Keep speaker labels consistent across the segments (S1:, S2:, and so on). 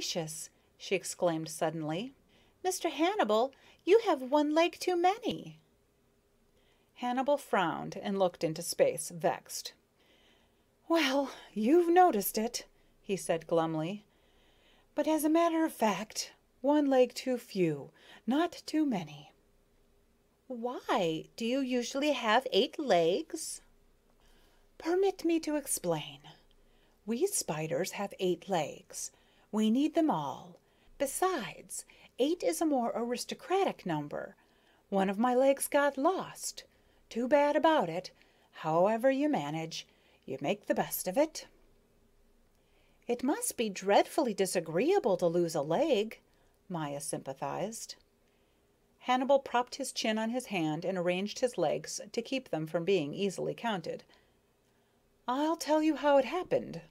S1: gracious, she exclaimed suddenly. Mr. Hannibal, you have one leg too many. Hannibal frowned and looked into space, vexed. Well, you've noticed it, he said glumly. But as a matter of fact, one leg too few, not too many. Why, do you usually have 8 legs? Permit me to explain. We spiders have 8 legs. We need them all. Besides, 8 is a more aristocratic number. One of my legs got lost. Too bad about it. However you manage, you make the best of it. It must be dreadfully disagreeable to lose a leg, Maya sympathized. Hannibal propped his chin on his hand and arranged his legs to keep them from being easily counted. I'll tell you how it happened.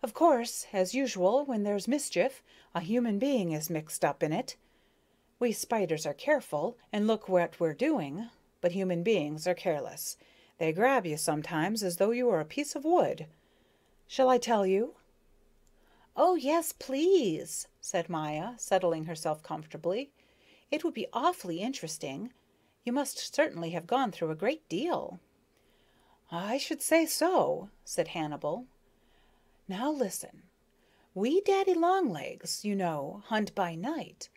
S1: Of course, as usual, when there's mischief, a human being is mixed up in it. We spiders are careful and look what we're doing, but human beings are careless. They grab you sometimes as though you were a piece of wood. Shall I tell you? Oh, yes, please, said Maya, settling herself comfortably. It would be awfully interesting. You must certainly have gone through a great deal. I should say so, said Hannibal. Now listen. We daddy-long-legs, you know, hunt by night.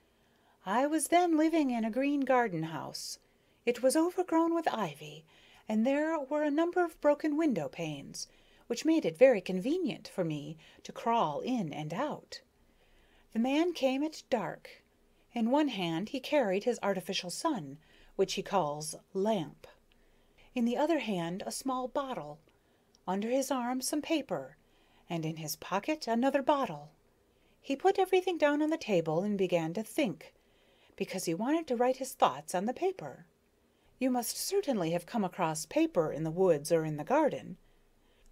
S1: I was then living in a green garden house. It was overgrown with ivy, and there were a number of broken window panes, which made it very convenient for me to crawl in and out. The man came at dark. In one hand he carried his artificial sun, which he calls lamp. In the other hand a small bottle, under his arm some paper, and in his pocket another bottle. He put everything down on the table and began to think, because he wanted to write his thoughts on the paper. You must certainly have come across paper in the woods or in the garden.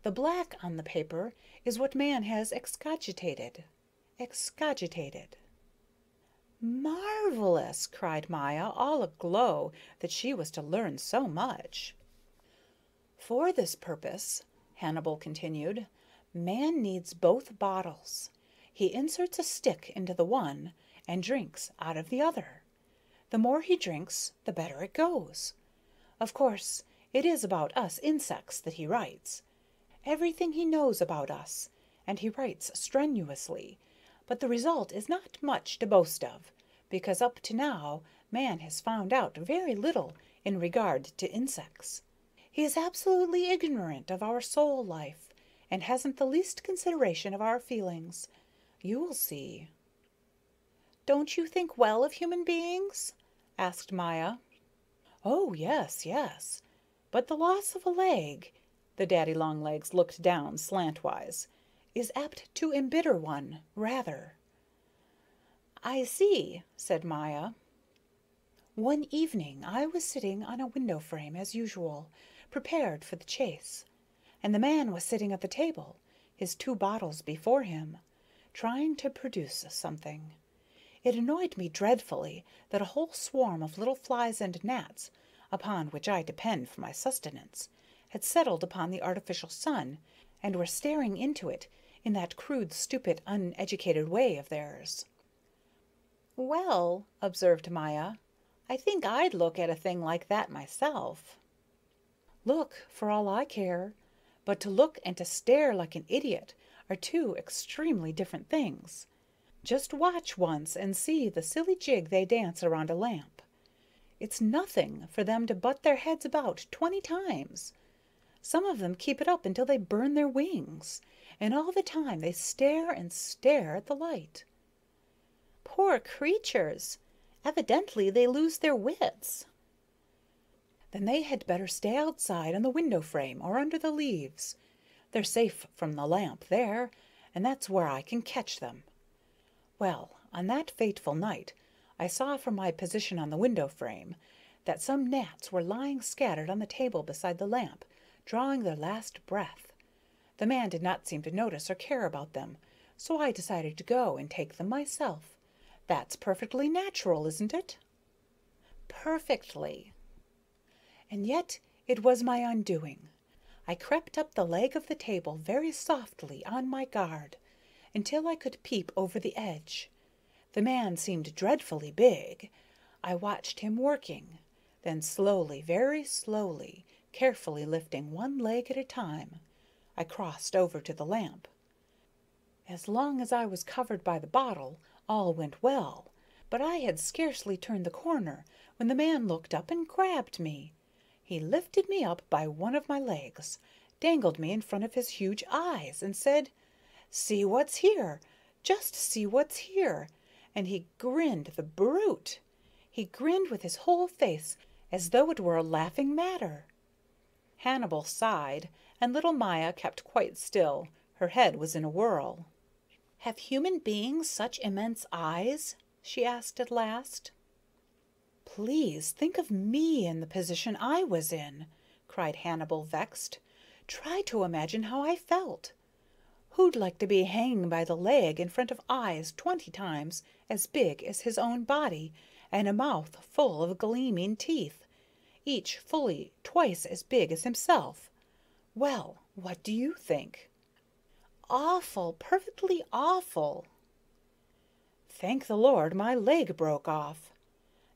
S1: The black on the paper is what man has excogitated. Excogitated. Marvelous, cried Maya, all aglow that she was to learn so much. For this purpose, Hannibal continued, man needs both bottles. He inserts a stick into the one and drinks out of the other. The more he drinks, the better it goes. Of course, it is about us insects that he writes. Everything he knows about us, and he writes strenuously, but the result is not much to boast of, because up to now man has found out very little in regard to insects. He is absolutely ignorant of our soul life, and hasn't the least consideration of our feelings. You will see. Don't you think well of human beings? Asked Maya. Oh, yes, yes. But the loss of a leg, the daddy-long-legs looked down slantwise, is apt to embitter one, rather. I see, said Maya. One evening I was sitting on a window frame as usual, prepared for the chase, and the man was sitting at the table, his 2 bottles before him, trying to produce something. It annoyed me dreadfully that a whole swarm of little flies and gnats, upon which I depend for my sustenance, had settled upon the artificial sun, and were staring into it in that crude, stupid, uneducated way of theirs. Well, observed Maya, I think I'd look at a thing like that myself. Look, for all I care, but to look and to stare like an idiot are 2 extremely different things. Just watch once and see the silly jig they dance around a lamp. It's nothing for them to butt their heads about 20 times. Some of them keep it up until they burn their wings, and all the time they stare and stare at the light. Poor creatures! Evidently they lose their wits. Then they had better stay outside on the window frame or under the leaves. They're safe from the lamp there, and that's where I can catch them. Well, on that fateful night, I saw from my position on the window frame that some gnats were lying scattered on the table beside the lamp, drawing their last breath. The man did not seem to notice or care about them, so I decided to go and take them myself. That's perfectly natural, isn't it? Perfectly. And yet it was my undoing. I crept up the leg of the table very softly on my guard, until I could peep over the edge. The man seemed dreadfully big. I watched him working, then slowly, very slowly, carefully lifting one leg at a time, I crossed over to the lamp. As long as I was covered by the bottle, all went well, but I had scarcely turned the corner when the man looked up and grabbed me. He lifted me up by one of my legs, dangled me in front of his huge eyes, and said, "See what's here, just see what's here," and he grinned, the brute. He grinned with his whole face as though it were a laughing matter. Hannibal sighed, and little Maya kept quite still. Her head was in a whirl. "Have human beings such immense eyes?" she asked at last. "Please think of me in the position I was in," cried Hannibal, vexed. "Try to imagine how I felt. Who'd like to be hanging by the leg in front of eyes 20 times as big as his own body, and a mouth full of gleaming teeth, each fully twice as big as himself? Well, what do you think?" "Awful, perfectly awful." "Thank the Lord my leg broke off.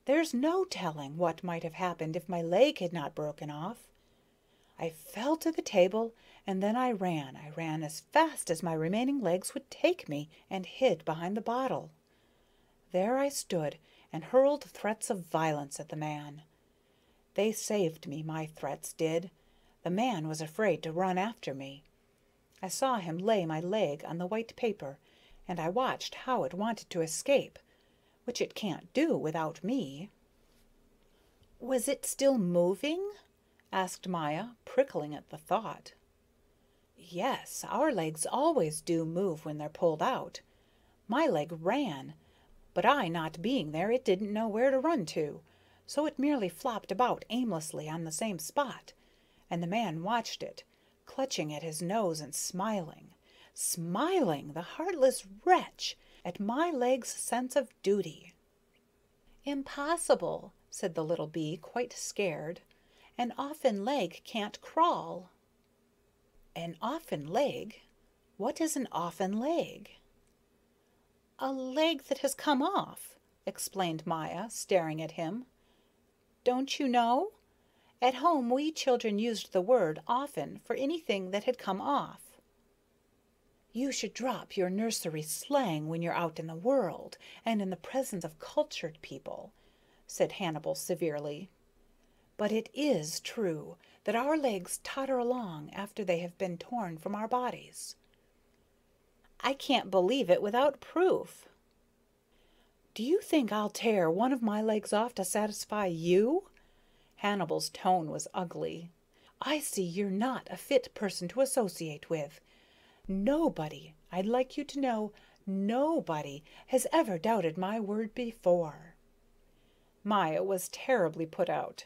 S1: There's no telling what might have happened if my leg had not broken off. I fell to the table, and then I ran as fast as my remaining legs would take me, and hid behind the bottle. There I stood and hurled threats of violence at the man. They saved me, my threats did. The man was afraid to run after me. I saw him lay my leg on the white paper, and I watched how it wanted to escape, which it can't do without me." "Was it still moving?" asked Maya, prickling at the thought. "Yes, our legs always do move when they're pulled out. My leg ran, but I not being there, it didn't know where to run to, so it merely flopped about aimlessly on the same spot, and the man watched it, clutching at his nose and smiling, the heartless wretch, at my leg's sense of duty." "Impossible," said the little bee, quite scared. "An offen leg can't crawl." "An offen leg? What is an offen leg?" "A leg that has come off," explained Maya, staring at him. "Don't you know? At home we children used the word often for anything that had come off." "You should drop your nursery slang when you're out in the world and in the presence of cultured people," said Hannibal severely. "But it is true that our legs totter along after they have been torn from our bodies." "I can't believe it without proof." "Do you think I'll tear one of my legs off to satisfy you?" Hannibal's tone was ugly. "I see you're not a fit person to associate with. Nobody, I'd like you to know, nobody has ever doubted my word before." Maya was terribly put out.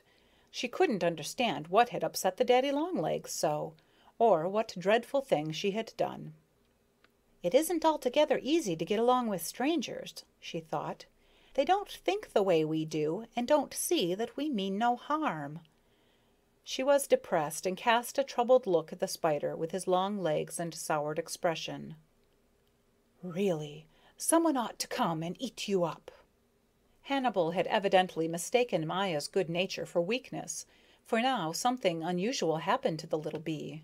S1: She couldn't understand what had upset the daddy-long-legs so, or what dreadful thing she had done. "It isn't altogether easy to get along with strangers," she thought. "They don't think the way we do, and don't see that we mean no harm." She was depressed and cast a troubled look at the spider with his long legs and soured expression. "Really, someone ought to come and eat you up." Hannibal had evidently mistaken Maya's good nature for weakness, for now something unusual happened to the little bee.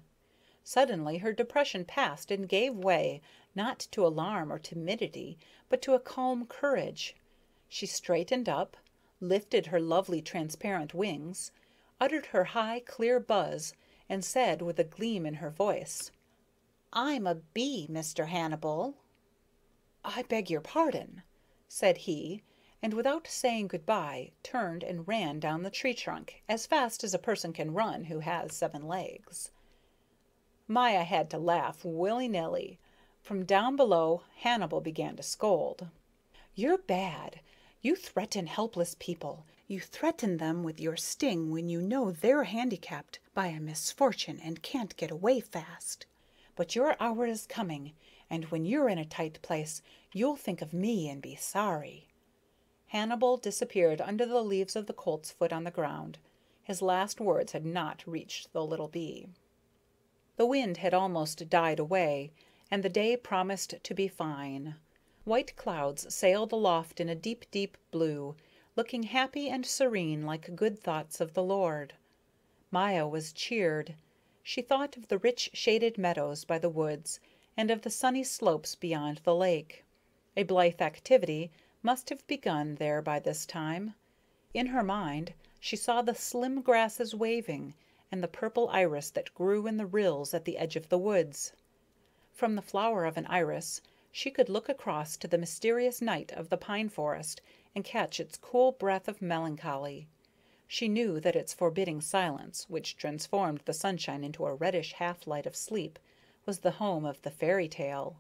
S1: Suddenly her depression passed and gave way, not to alarm or timidity, but to a calm courage. She straightened up, lifted her lovely transparent wings, uttered her high, clear buzz, and said with a gleam in her voice, "I'm a bee, Mr. Hannibal." "I beg your pardon," said he, and without saying good-bye, turned and ran down the tree trunk as fast as a person can run who has 7 legs. Maya had to laugh willy-nilly. From down below, Hannibal began to scold. "You're bad. You threaten helpless people. You threaten them with your sting when you know they're handicapped by a misfortune and can't get away fast. But your hour is coming, and when you're in a tight place, you'll think of me and be sorry." Hannibal disappeared under the leaves of the coltsfoot on the ground. His last words had not reached the little bee. The wind had almost died away, and the day promised to be fine. White clouds sailed aloft in a deep, deep blue, looking happy and serene like good thoughts of the Lord. Maya was cheered. She thought of the rich shaded meadows by the woods and of the sunny slopes beyond the lake. A blithe activity must have begun there by this time. In her mind she saw the slim grasses waving and the purple iris that grew in the rills at the edge of the woods. From the flower of an iris she could look across to the mysterious night of the pine forest and catch its cool breath of melancholy. She knew that its forbidding silence, which transformed the sunshine into a reddish half-light of sleep, was the home of the fairy tale.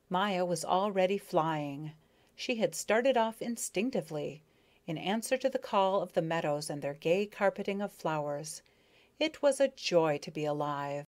S1: Maya was already flying. She had started off instinctively, in answer to the call of the meadows and their gay carpeting of flowers. It was a joy to be alive.